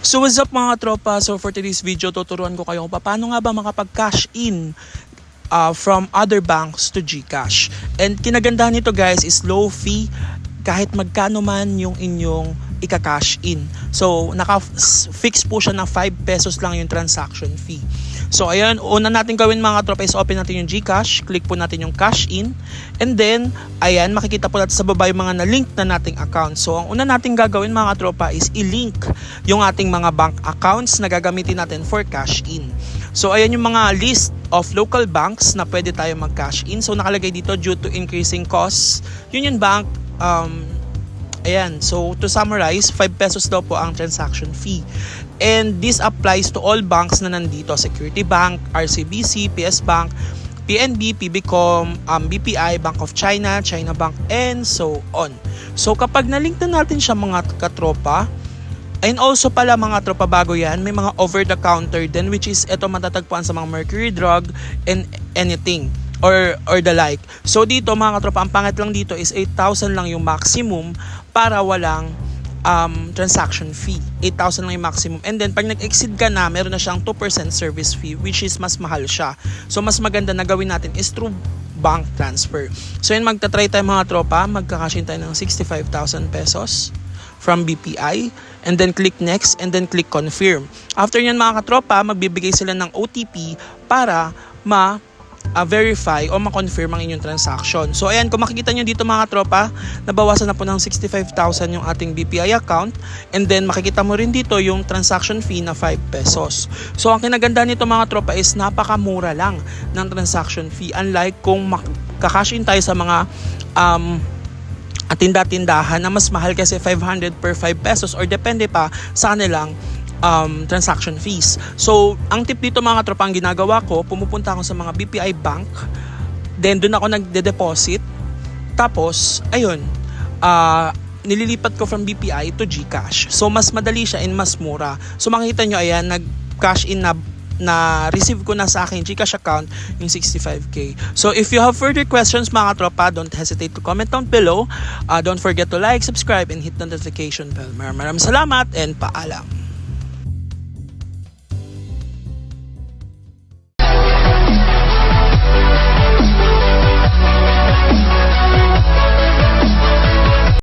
So what's up mga tropa? So for today's video, tuturuan ko kayo kung paano nga ba makapag-cash in from other banks to GCash. And kinagandahan nito guys is low fee kahit magkano man yung inyong ika-cash in. So naka-fix po siya na 5 pesos lang yung transaction fee. So ayan, una natin gawin mga tropa is open natin yung GCash, click po natin yung cash in, and then ayan, makikita po natin sa baba yung mga na-link na nating account. So ang una natin gagawin mga tropa is i-link yung ating mga bank accounts na gagamitin natin for cash in. So ayan yung mga list of local banks na pwede tayo mag-cash in. So nakalagay dito due to increasing costs, Union Bank, ayan, so to summarize, 5 pesos daw po ang transaction fee. And this applies to all banks na nandito, Security Bank, RCBC, PS Bank, PNB, PBCom, BPI, Bank of China, China Bank, and so on. So kapag na-link na natin siya mga katropa, and also pala mga tropa bago yan, may mga over-the-counter din, which is ito matatagpuan sa mga Mercury Drug and anything or the like. So dito mga katropa, ang pangit lang dito is 8,000 lang yung maximum para walang transaction fee. 8,000 lang yung maximum. And then pag nag-exceed ka na, meron na siyang 2% service fee, which is mas mahal siya. So mas maganda na gawin natin is through bank transfer. So yun, magta-try tayo mga tropa, magka-cash in tayo ng 65,000 pesos from BPI, and then click next, and then click confirm. After nyan mga katropa, magbibigay sila ng OTP para verify o ma-confirm ang inyong transaction. So ayan, kung makikita nyo dito mga tropa, nabawasan na po ng 65,000 yung ating BPI account, and then makikita mo rin dito yung transaction fee na 5 pesos. So ang kinaganda nito mga tropa is napakamura lang ng transaction fee, unlike kung makakash in tayo sa mga tinda-tindahan na mas mahal kasi 500 per 5 pesos or depende pa sa kanilang transaction fees. So, ang tip dito mga tropa, ang ginagawa ko, pumupunta ako sa mga BPI bank, then doon ako nagde-deposit, tapos, ayun, nililipat ko from BPI to GCash. So, mas madali siya and mas mura. So, makikita nyo, ayan, nag-cash in na receive ko na sa akin GCash account yung 65k. So if you have further questions mga tropa, don't hesitate to comment down below. Don't forget to like, subscribe, and hit the notification bell. Maraming salamat and paalam.